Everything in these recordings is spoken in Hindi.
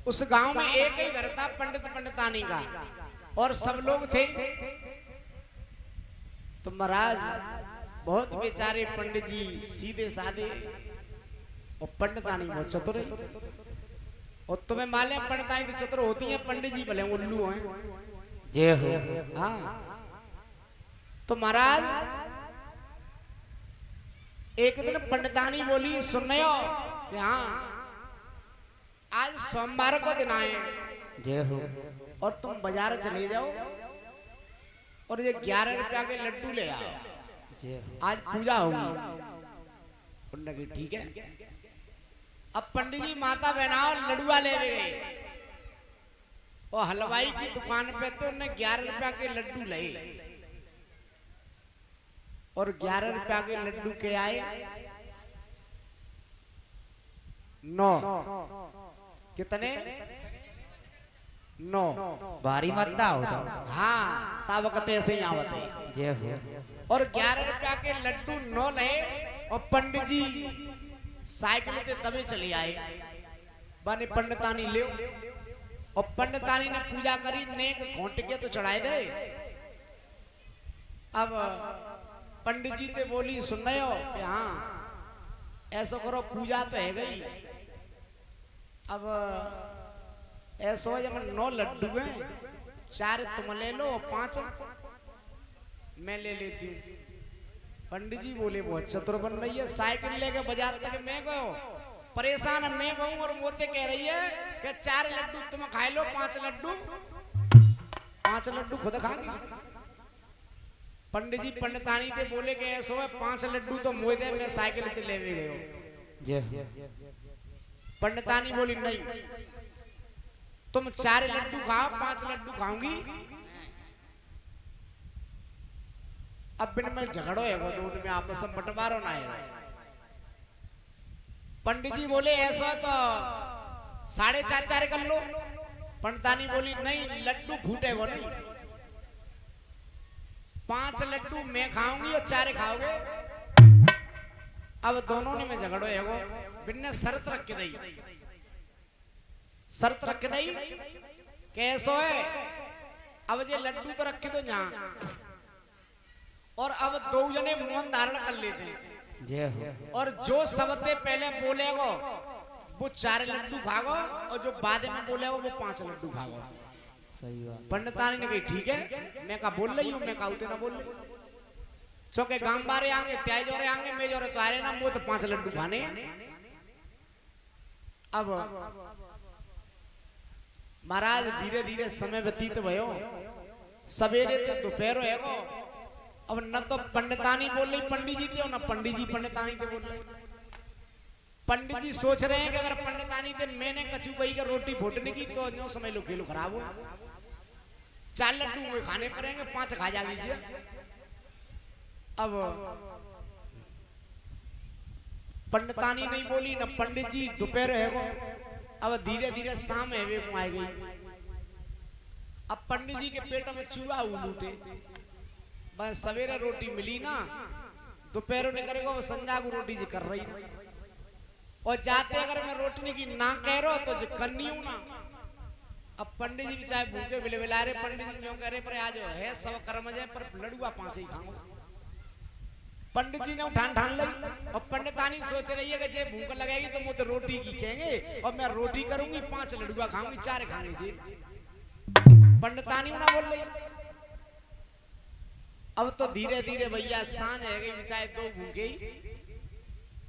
उस गांव में एक ही घर था पंडित पंडितानी का, और सब लोग थे। तो महाराज बहुत बेचारे पंडित जी सीधे साधे, और पंडितानी बहुत चतुर है। और तुम्हें मालूम पंडितानी तो चतुर होती है, पंडित जी भले उल्लू हैं। जय हो। हाँ, तो महाराज एक दिन पंडितानी बोली, सुनियो कि हाँ आज सोमवार को दिन आए, जय हो। और तुम बाजार चले जाओ और ये 11 रुपया के लड्डू ले आओ, जय हो। आज पूजा होगी। उन्होंने कहा ठीक है। अब पंडित जी माता बहनाओ लडुआ ले गए, और हलवाई की दुकान पे तो उन्हें 11 रुपया के लड्डू लाए, और 11 रुपया के लड्डू के आए 9। कितने? 9। भारी मत होता। हाँ, तब वक्त ऐसे ही आवत है। जय हो। और 11 रुपया के लड्डू 9 लाए, और पंडित जी साइकिल से तबे चले आए। बने पंडितानी ले, और पंडितानी ने पूजा करी, नेक घोंट के तो चढ़ाए दे। अब पंडित जी से बोली, सुन रहे हो कि हाँ ऐसा करो, पूजा तो है गई। अब ऐसा हो, जब 9 लड्डू हैं, 4 तुम ले लो और 5 मैं ले लेती हूँ। पंडित जी बोले बहुत चतुर बन रही है, साइकिल लेके बाजार तक मैं गयो, परेशान मैं गऊँ, और मोते कह रही है कि 4 लड्डू तुम खा लो, 5 लड्डू खुद खागी। पंडित जी पंडितानी के बोले कि ऐसा है, 5 लड्डू तो मोए दे, मैं साइकिल से ले गए हो। जय हो। पंडितानी बोली नहीं, तुम 4 लड्डू खाओ, 5 लड्डू खाऊंगी। अब बिन में झगड़ो है वो दोनों में, आपस में बंटवारो ना है। पंडित जी बोले ऐसा तो 4.5 कर लो। पंडितानी बोली नहीं, लड्डू फूटे वो नहीं, 5 लड्डू मैं खाऊंगी और 4 खाओगे। अब दोनों ने में झगड़ो है वो, बिन ने शर्त रख के दी, शर्त रख के दी कैसो है, अब ये लड्डू तो रखे दो यहाँ, और अब 2 जने मौन धारण कर लेते हैं। जय हो। और जो सबसे पहले बोलेगो वो 4 लड्डू खागो, और जो बाद में बोलेगो वो 5 लड्डू खागो। सही बात। पंडितानी ने कही ठीक है। मैं कहा बोल रही हूँ, मैं कहा उतने ना बोल रही, चौके गांव बारे आएंगे, त्याय जोरे आएंगे, मैं जोरे तो आ रहे ना, वो तो 5 लड्डू खाने। अब महाराज धीरे धीरे समय व्यतीत भयो, सवेरे तो दोपहर होएगो। अब न तो पंडितानी बोल रही पंडित जी थे, और न पंडित जी पंडितानी थे बोल रहे। पंडित जी सोच रहे हैं कि अगर पंडितानी थे मैंने कचू बही का रोटी फूटने की, तो जो समय लो खेलो खराब हो, 4 लड्डू में खाने पड़ेंगे, 5 खा जा लीजिए। अब पंडितानी नहीं बोली, न पंडित जी, दोपहर है वो। अब धीरे धीरे शाम है वे को आ गई। अब पंडित जी के पेट में चूहा उलूटे, बस सवेरे रोटी मिली ना, दोपहर ने करेगा वो संजा को रोटी जी कर रही ना, और जाते अगर मैं रोटी की ना कह रहा तो जो करनी हूं ना। अब पंडित जी भी चाहे भूखे बिले बिला रहे, पंडित जी क्यों कह रहे पर आज है सब कर्म जाए, पर लड़ुआ 5 ही खाऊंगा। पंडित जी ने उठान ठान ली, और पंडितानी सोच रही है कि जे भूख लगेगी तो मुझे रोटी की कहेंगे, और मैं रोटी करूंगी, 5 लड़ुआ खाऊंगी, 4 खाऊंगी जी। पंडितानी ना बोल रही। अब तो धीरे धीरे भैया सांझ है गई, चाहे 2 भूखे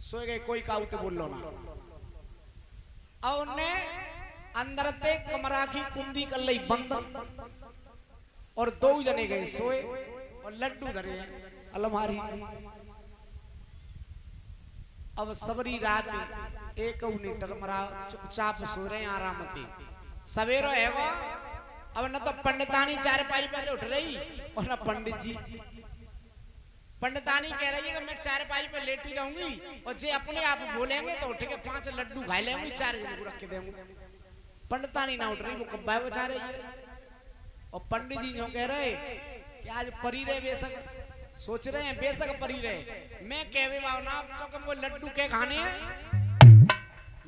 सो गए, कोई काऊ तो बोल लो ना। और उन्हें अंदर ते कमरा की कुंडी कर ली बंद, और 2 जने गए सोए, और लड्डू धरे अलमारी। अब सबरी रात एक नीटर मरा चुपचाप सो रहे आराम से। सवेरो है वो, अब न तो पंडितानी 4 पाई पे उठ रही, और न पंडित जी। पंडितानी कह रही है कि मैं 4 पाई पे लेटी रहूंगी, और जे अपने आप बोलेंगे तो उठ के 5 लड्डू खा लेंगे, 4 जने को रख के देंगे। पंडितानी ना उठ रही, वो कब्बा बचा रही है। और पंडित जी जो कह रहे कि आज परी रहे, बेशक सोच रहे हैं बेशक परी रहे, मैं कहवे ना चौक वो लड्डू के खाने हैं,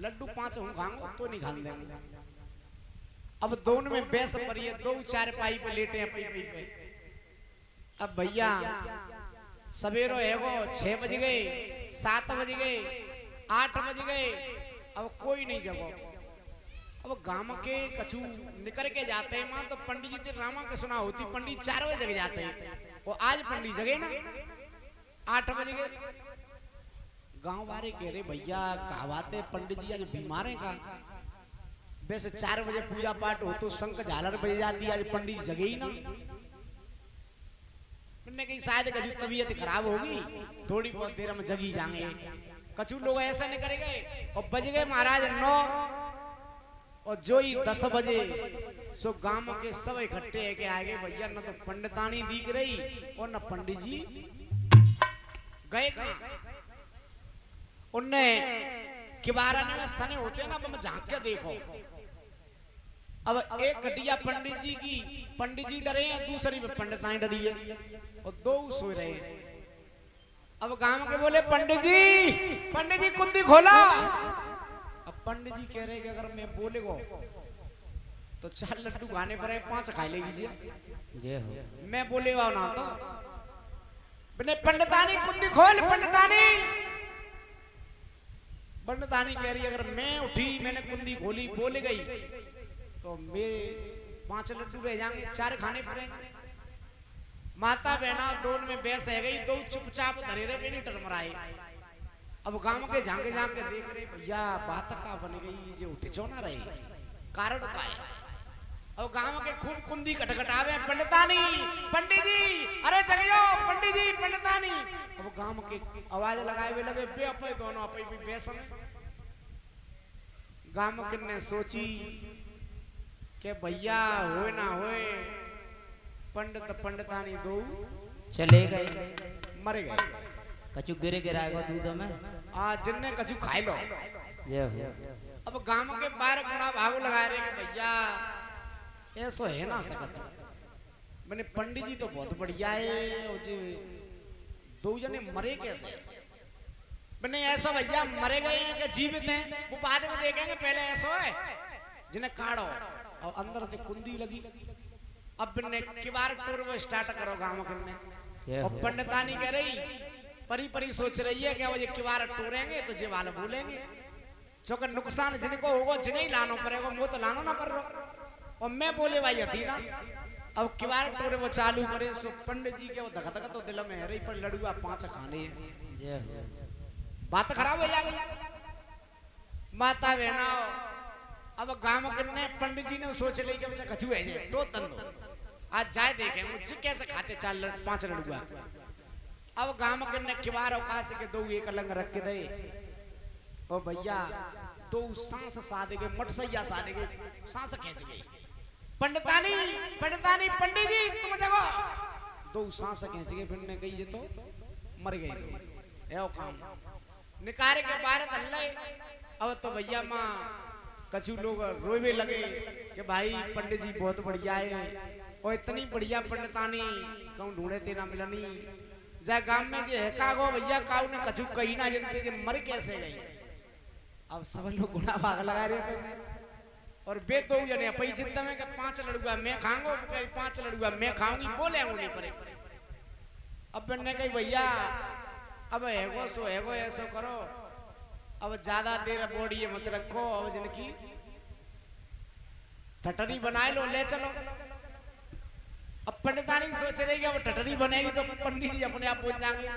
लड्डू 5 हूं खाऊंगा तो नहीं खाने देंगे। अब दोनों में बैस पड़ी है, दो चार पाई पे लेटे हैं पई पे। अब भैया सवेरो एगो 6 बज गए, 7 बज गए, 8 बज गए, अब कोई नहीं जगो। अब गांव के कछु निकल के जाते हैं मां, तो पंडित जी से रामा के सुना होती, पंडित 4 बजे जग जाते हैं। वो आज पंडित जगे ना 8 बज गए। गांव वाले कह रहे भैया कहावाते पंडित जी आज बीमार है का? वैसे 4 बजे पूजा पाठ हो तो शंख झालर बज जाती, आज पंडित जी जगे ही ना। मैंने कही शायद कछु तबीयत खराब होगी, थोड़ी बहुत देर में जगी जाएंगे। कछु लोग ऐसा नहीं करे गए और बज गए महाराज 9 और जो ही 10 बजे सो गांव के सब इकट्ठे है के आगे भैया न तो पंडितानी दिख रही और न पंडित जी गए कहां। उनने किबारा में सने होते ना, अब झांक के देखो। अब एक कटिया पंडित जी की, पंडित जी डरे हैं, दूसरी में पंडितानी डरी है और दो सो रहे हैं। अब गांव के बोले पंडित जी कुंडी खोला। अब पंडित जी कह रहे कि अगर मैं बोलेगो तो 4 लड्डू खाने पर 5 खा लेगी जी। मैं बोले वाओ ना तो पंडितानी कुंडी खोल। पंडितानी कह रही अगर मैं उठी, मैंने कुंडी खोली, बोले गई तो मैं 5 लड्डू रह जाएंगे, 4 खाने पड़ेंगे। माता बहना दोनों में बैस है गई, दो चुपचाप धरे रहे, नहीं टरमराए। अब गांव के झांके झांके देख रहे भैया बात का बन गई, जे उठे चो ना रहे, कारण का है। अब गांव के खूब कुंदी खटखटावे, पंडितानी पंडित जी अरे जगियो, पंडित जी पंडितानी। अब गांव के आवाज लगाए हुए लगे, बे अपे दोनों अपे भी बेसम। गांव के ने सोची के भैया होए ना होए, पंडित पंडितानी दो चले गए, मर गए। कछु गिरे गिराएगा दूध में जिनने कछु खाए लो। जय हो। अब गांव के बाहर गुणा भागो लगा रहे कि भैया ऐसो है ना सकत। मैंने पंडित जी तो बहुत बढ़िया है, और जी 2 जने मरे कैसे? मैंने ऐसा भैया मरे गए हैं कि जीवित हैं वो बाद में देखेंगे, पहले ऐसा है जिन्हें काढ़ो। और अंदर से कुंडी लगी। अब ने किबार टूर वो स्टार्ट करो गांव के ने। और पंडितानी कह रही परी परी सोच रही है कि वो ये किबार टूरेंगे तो जे वाला भूलेंगे, क्योंकि नुकसान जिनको होगा जिन्हें ही लाना पड़ेगा, वो तो लाना ना पड़ रहा। और मैं बोले भाई हती ना। अब किबार टूरे वो चालू करे, सो पंडित जी के वो धक धक तो दिल में है रही, पर लड़ुआ 5 खाने हैं। बात खराब हो जाएगी। माता बहना अब गांव के पंडित जी ने सोच ली कि बच्चा कछु है जे तो तंदो आज जाए देखें मुझे कैसे खाते 5 लड़ुआ। अब गांव के ने किबार औकाश के 2 एक अलंग रख के दे। ओ भैया 2 सांस साधे के मटसैया साधे के सांस खींच गई। पंडितानी पंडितानी पंडित जी तुम जगो। 2 सांस खींच गए, फिर ने कही जे तो मर गए। ए काम निकारे के बारे दल्ले। अब तो भैया मां कछु लोग रोवे लगे कि भाई पंडित जी बहुत बढ़िया है, और इतनी बढ़िया पंडितानी कहूं ढूंढे थे ना मिलनी। जा गांव में जे है कागो भैया काऊ ने कछु कही ना जनते जे मर कैसे गई। अब सब लोग गुना भाग लगा रहे और बे 2 जने पई जिद्द में के 5 लड़ुआ मैं खाऊंगा, 5 लड़ुआ मैं खाऊंगी, बोले नहीं पड़े। अब मैंने कही भैया अब एगो सो एगो ऐसो करो, अब ज्यादा देर बॉडी मत रखो, अब जिनकी टटरी बनाए लो ले चलो। अब पंडितानी सोच रही कि अब टटरी बनेगी तो पंडित जी अपने आप पहुंच जाएंगे।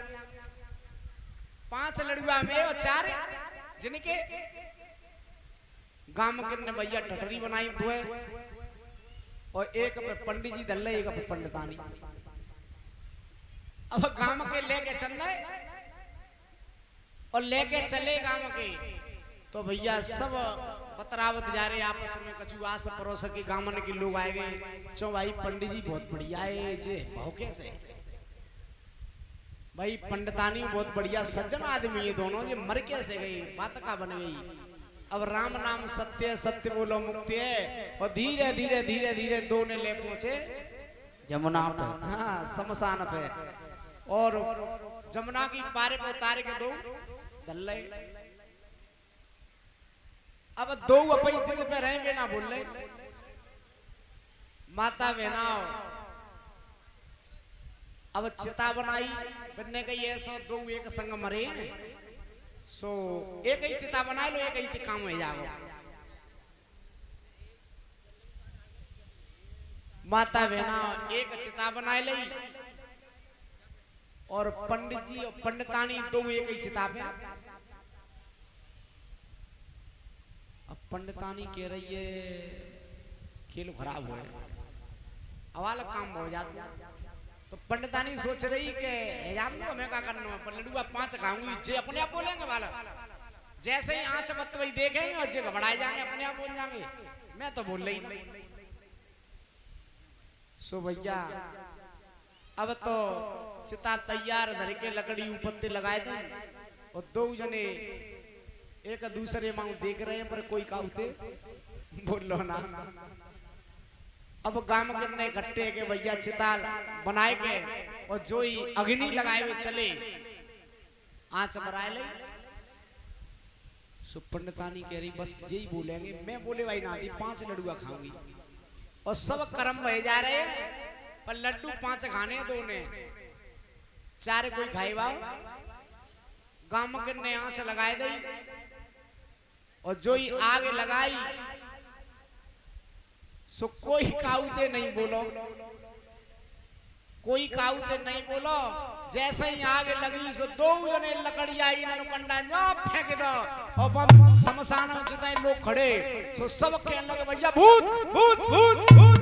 5 लड़ुआ में और 4 जिनके गांव के ने भैया टटरी बनाई 2 और एक पे पंडित जी दल्ले, एक पे पंडितानी। अब गांव के लेके चंदे और लेके चले गांव के, तो भैया सब बतरावत जा रहे आपस में, कछु आस पड़ोस के गांव के लोग आए गए। चो भाई पंडित जी बहुत बढ़िया है जे भाव कैसे भाई पंडितानी बहुत बढ़िया सज्जन आदमी है दोनों, ये मर कैसे गई, बात का बन गई। अब राम नाम सत्य सत्य बोलो मुक्ति है। और धीरे धीरे धीरे धीरे दोनों ले पहुंचे जमुना पे। हाँ शमशान पे। और जमुना की पारे पे उतारे के 2 दल्ले। अब 2 अपनी जिद पे रहे वे ना बोल रहे। माता बहनाओ अब चिता बनाई बनने का ये सो दो एक संग मरे हैं सो एक ही चिता बना लो एक ही काम हो जाओ। माता बहना एक चिता बना ली और पंडित जी और पंडितानी दो एक ही चिता पे। अब पंडितानी कह रही है खेल खराब हो अवाल काम हो जाता तो पंडितानी सोच रही कि जान दो हमें क्या करना है पर लड्डू 5 खाऊंगी जे अपने आप बोलेंगे वाला जैसे ही आंच बत्त वही देखेंगे और जे घबराए जाएंगे अपने आप बोल जाएंगे मैं तो बोल रही नहीं। सो भैया अब तो चिता तैयार धर के लकड़ी ऊपर लगाए थे और दो जने एक दूसरे मांग देख रहे हैं पर कोई काउते बोल लो ना। अब गांव गिरने इकट्ठे के भैया चिता बनाए के और जो ही अग्नि लगाए हुए चले आंच मराए ले। सो पंडितानी कह रही बस यही बोलेंगे मैं बोले भाई नाती 5 लड्डुआ खाऊंगी और सब कर्म बह जा रहे हैं पर लड्डू 5 खाने दो ने 4 कोई खाई बाओ गांव गिरने आंच लगाए दी और जो ही आग लगाई सो कोई काउते नहीं बोलो कोई काउते नहीं बोलो जैसे ही आग लगी सो दो जने लकड़िया इन्होंने कंडा जो फेंक दो और बम शमशान में जितने लोग खड़े सो सब कहने लगे भैया भूत भूत भूत भूत